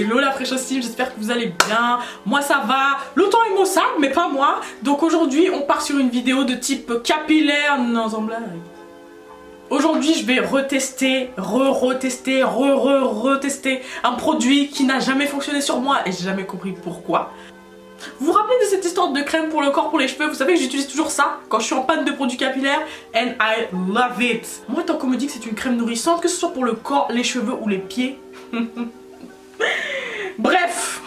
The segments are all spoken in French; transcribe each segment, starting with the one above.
Hello la fraîche team, j'espère que vous allez bien. Moi ça va, le temps est maussade mais pas moi. Donc aujourd'hui on part sur une vidéo de type capillaire, non sans blague. Aujourd'hui je vais retester, retester un produit qui n'a jamais fonctionné sur moi et j'ai jamais compris pourquoi. Vous vous rappelez de cette histoire de crème pour le corps, pour les cheveux? Vous savez que j'utilise toujours ça quand je suis en panne de produits capillaires. And I love it. Moi tant qu'on me dit que c'est une crème nourrissante, que ce soit pour le corps, les cheveux ou les pieds. Bref.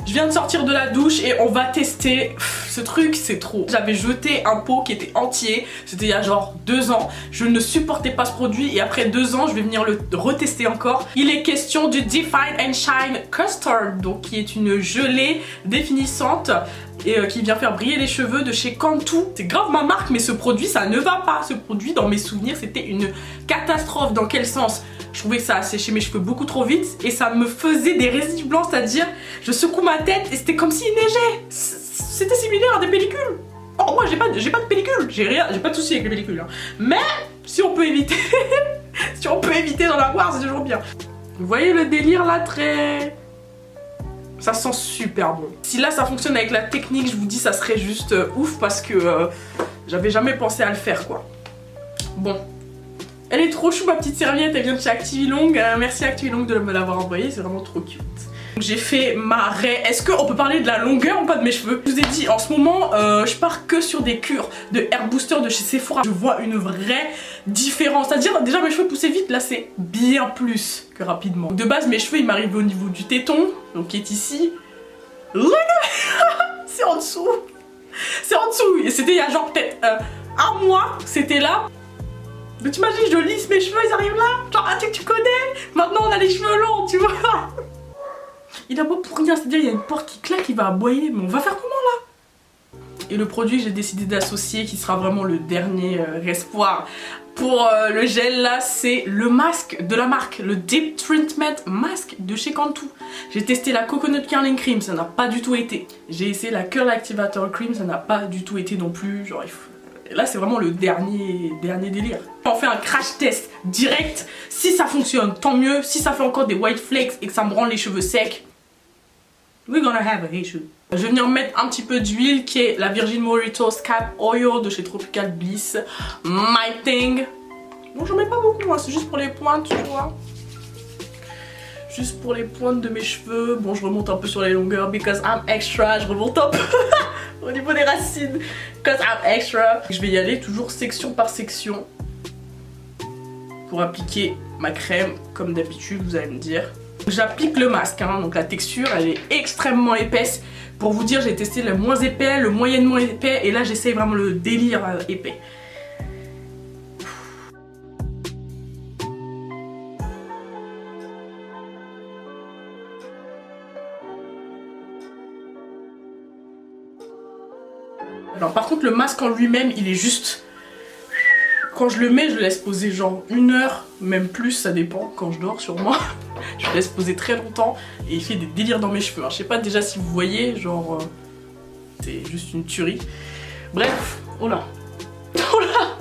Je viens de sortir de la douche et on va tester. Ce truc c'est trop. J'avais jeté un pot qui était entier. C'était il y a genre 2 ans. Je ne supportais pas ce produit et après 2 ans je vais venir le retester encore. Il est question du Define and Shine Custard. Donc qui est une gelée définissante et qui vient faire briller les cheveux de chez Cantu. C'est grave ma marque mais ce produit ça ne va pas. Ce produit dans mes souvenirs c'était une catastrophe. Dans quel sens? Je trouvais que ça séchait mes cheveux beaucoup trop vite et ça me faisait des résidus blancs, c'est-à-dire je secoue ma tête et c'était comme s'il neigeait. C'était similaire à des pellicules. Oh moi j'ai pas de pellicule, j'ai pas de soucis avec les pellicules. Hein. Mais si on peut éviter, si on peut éviter d'en avoir, c'est toujours bien. Vous voyez le délire là, très... Ça sent super bon. Si là ça fonctionne avec la technique, je vous dis ça serait juste ouf parce que j'avais jamais pensé à le faire quoi. Bon. Elle est trop chou ma petite serviette, elle vient de chez Activilong. Merci Activilong de me l'avoir envoyée, c'est vraiment trop cute. J'ai fait ma raie. Est-ce qu'on peut parler de la longueur ou pas de mes cheveux? Je vous ai dit, en ce moment, je pars que sur des cures de Hair Booster de chez Sephora. Je vois une vraie différence. C'est-à-dire, déjà mes cheveux poussaient vite, là c'est bien plus que rapidement. De base, mes cheveux ils m'arrivent au niveau du téton, donc qui est ici. C'est en dessous. C'est en dessous. Et c'était il y a genre peut-être 1 mois, c'était là. Mais t'imagines, je lisse mes cheveux, ils arrivent là. Genre, ah, tu connais. Maintenant, on a les cheveux longs, tu vois. Il a beau pour rien, c'est-à-dire, il y a une porte qui claque, il va aboyer. Mais on va faire comment, là? Et le produit que j'ai décidé d'associer, qui sera vraiment le dernier espoir pour le gel, là, c'est le masque de la marque. Le Deep Treatment Mask de chez Cantu. J'ai testé la Coconut Curling Cream, ça n'a pas du tout été. J'ai essayé la Curl Activator Cream, ça n'a pas du tout été non plus. Genre, il faut... Là c'est vraiment le dernier délire. On fait un crash test direct. Si ça fonctionne, tant mieux. Si ça fait encore des white flakes et que ça me rend les cheveux secs, we're gonna have a issue. Je vais venir mettre un petit peu d'huile qui est la Virgin Mojito Scalp Oil de chez Tropical Bliss. My thing. Bon j'en mets pas beaucoup, hein. C'est juste pour les pointes, tu vois. Juste pour les pointes de mes cheveux. Bon je remonte un peu sur les longueurs because I'm extra. Je remonte un peu au niveau des racines because I'm extra. Je vais y aller toujours section par section pour appliquer ma crème comme d'habitude, vous allez me dire. J'applique le masque, hein, donc la texture elle est extrêmement épaisse. Pour vous dire j'ai testé le moins épais, le moyennement épais et là j'essaye vraiment le délire épais. Alors par contre le masque en lui-même il est juste... Quand je le mets je le laisse poser genre 1 heure, même plus ça dépend quand je dors sur moi. Je le laisse poser très longtemps et il fait des délires dans mes cheveux. Alors, je sais pas déjà si vous voyez, genre... c'est juste une tuerie. Bref, oh là. Oh là.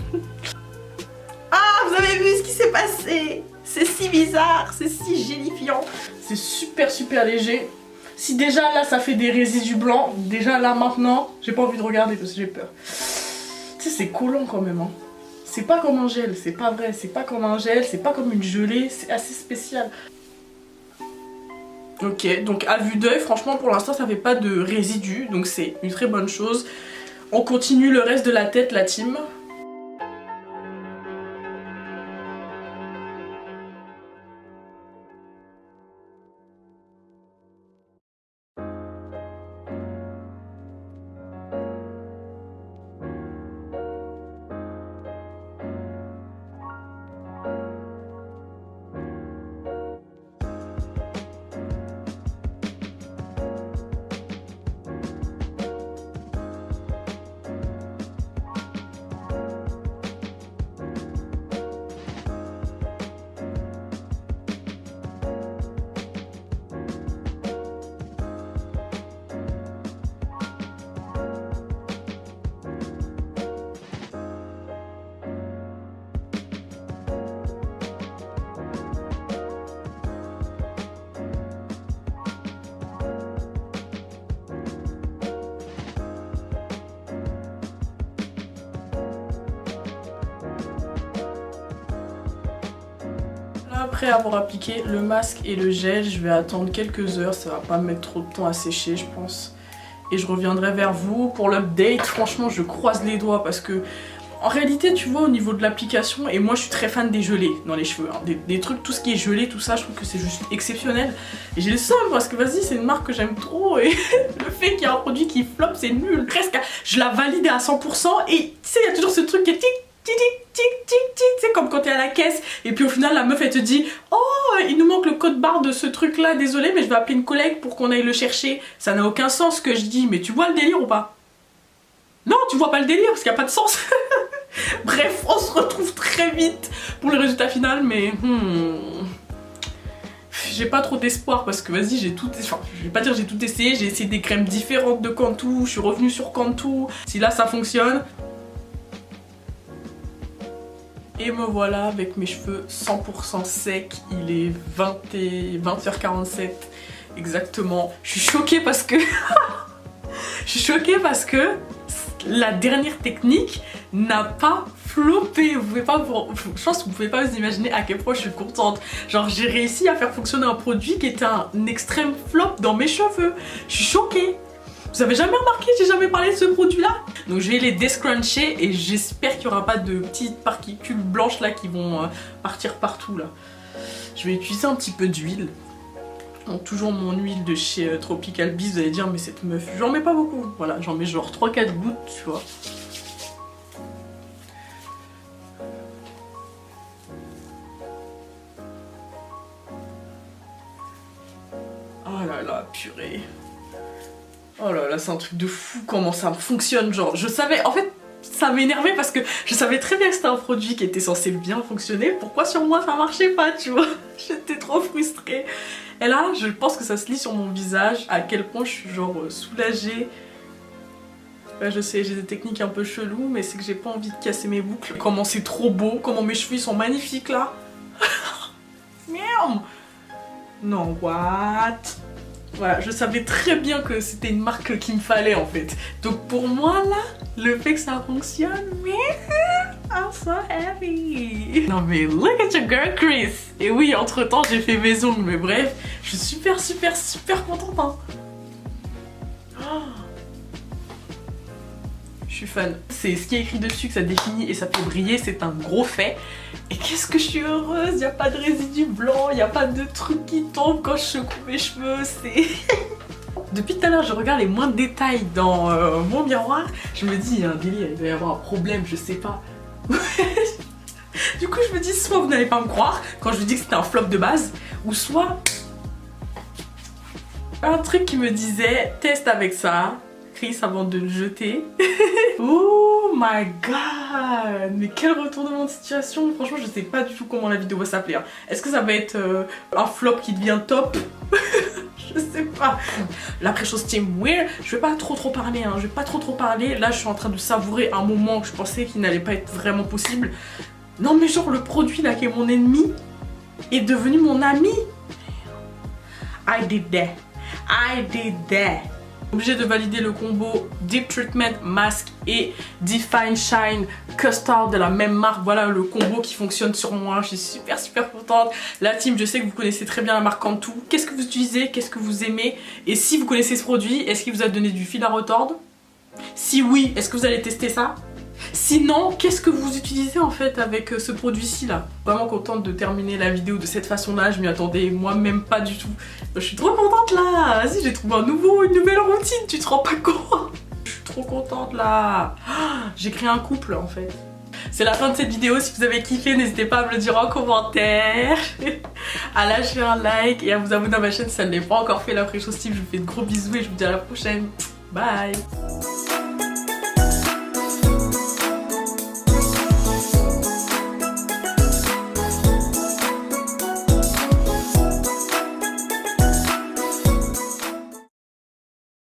Ah vous avez vu ce qui s'est passé? C'est si bizarre, c'est si gélifiant. C'est super léger. Si déjà là ça fait des résidus blancs, déjà là maintenant, j'ai pas envie de regarder parce que j'ai peur. Tu sais c'est collant quand même hein. C'est pas comme un gel, c'est pas vrai, c'est pas comme un gel, c'est pas comme une gelée, c'est assez spécial. Ok, donc à vue d'œil, franchement pour l'instant ça fait pas de résidus, donc c'est une très bonne chose. On continue le reste de la tête la team. Après avoir appliqué le masque et le gel, je vais attendre quelques heures, ça va pas me mettre trop de temps à sécher je pense. Et je reviendrai vers vous pour l'update. Franchement je croise les doigts parce que en réalité tu vois au niveau de l'application, et moi je suis très fan des gelés dans les cheveux, hein. Des trucs, tout ce qui est gelé, tout ça, je trouve que c'est juste exceptionnel. Et j'ai le seum parce que vas-y c'est une marque que j'aime trop et le fait qu'il y ait un produit qui flop c'est nul. Presque je la valide à 100% et tu sais il y a toujours ce truc qui est tic tic tic tic tic, c'est comme quand t'es à la caisse et puis au final la meuf elle te dit oh il nous manque le code barre de ce truc là, désolé mais je vais appeler une collègue pour qu'on aille le chercher. Ça n'a aucun sens ce que je dis, mais tu vois le délire ou pas? Non tu vois pas le délire parce qu'il n'y a pas de sens. Bref, on se retrouve très vite pour le résultat final, mais j'ai pas trop d'espoir parce que vas-y j'ai tout, enfin je vais pas dire j'ai tout essayé, j'ai essayé des crèmes différentes de Cantu, je suis revenue sur Cantu, si là ça fonctionne. Et me voilà avec mes cheveux 100% secs, il est 20h47 exactement. Je suis choquée parce que je suis choquée parce que la dernière technique n'a pas floppé. Vous pouvez pas, je pense que vous pouvez pas vous imaginer à quel point je suis contente. Genre j'ai réussi à faire fonctionner un produit qui était un extrême flop dans mes cheveux. Je suis choquée. Vous avez jamais remarqué, j'ai jamais parlé de ce produit là. Donc je vais les descruncher et j'espère qu'il n'y aura pas de petites particules blanches là qui vont partir partout là. Je vais utiliser un petit peu d'huile. Donc toujours mon huile de chez Tropical Bee, vous allez dire mais cette meuf, j'en mets pas beaucoup. Voilà, j'en mets genre 3-4 gouttes, tu vois. Oh là là, purée. Oh là là, c'est un truc de fou comment ça fonctionne. Genre, je savais, en fait, ça m'énervait parce que je savais très bien que c'était un produit qui était censé bien fonctionner. Pourquoi sur moi ça marchait pas, tu vois? J'étais trop frustrée. Et là, je pense que ça se lit sur mon visage à quel point je suis genre soulagée. Ouais, je sais, j'ai des techniques un peu cheloues, mais c'est que j'ai pas envie de casser mes boucles. Comment c'est trop beau, comment mes cheveux sont magnifiques là. Merde. Non, what? Voilà, je savais très bien que c'était une marque qu'il me fallait en fait. Donc pour moi là, le fait que ça fonctionne, I'm so happy. Non mais look at your girl Chris. Et oui, entre temps j'ai fait mes ongles, mais bref, je suis super contente hein. Oh. Je suis fan. C'est ce qui est écrit dessus que ça définit et ça fait briller, c'est un gros fait. Et qu'est-ce que je suis heureuse, il n'y a pas de résidus blancs, il n'y a pas de trucs qui tombent quand je secoue mes cheveux, c'est... Depuis tout à l'heure, je regarde les moindres détails dans mon miroir, je me dis, il y a un délire, il doit y avoir un problème, je sais pas. Du coup, je me dis, soit vous n'allez pas me croire quand je vous dis que c'était un flop de base, ou soit... Un truc qui me disait, teste avec ça, Chris, avant de le jeter. Oh my god! Mais quel retournement de situation! Franchement, je sais pas du tout comment la vidéo va s'appeler. Hein. Est-ce que ça va être un flop qui devient top? Je sais pas. L'après-chose team weird, je vais pas trop parler, hein. Je vais pas trop parler. Là, je suis en train de savourer un moment que je pensais qu'il n'allait pas être vraiment possible. Non, mais genre, le produit là qui est mon ennemi est devenu mon ami. I did that. Obligé de valider le combo Deep Treatment Mask et Define Shine Custard de la même marque. Voilà le combo qui fonctionne sur moi. Je suis super contente. La team, je sais que vous connaissez très bien la marque Cantu. Qu'est-ce que vous utilisez? Qu'est-ce que vous aimez? Et si vous connaissez ce produit, est-ce qu'il vous a donné du fil à retordre? Si oui, est-ce que vous allez tester ça? Sinon, qu'est-ce que vous utilisez en fait avec ce produit-ci là? Vraiment contente de terminer la vidéo de cette façon-là, je m'y attendais moi-même pas du tout. Je suis trop contente là, vas-y j'ai trouvé une nouvelle routine, tu te rends pas compte? Je suis trop contente là. J'ai créé un couple en fait. C'est la fin de cette vidéo, si vous avez kiffé n'hésitez pas à me le dire en commentaire, à lâcher un like et à vous abonner à ma chaîne si ça ne l'est pas encore fait. L'après-chose team, je vous fais de gros bisous et je vous dis à la prochaine. Bye.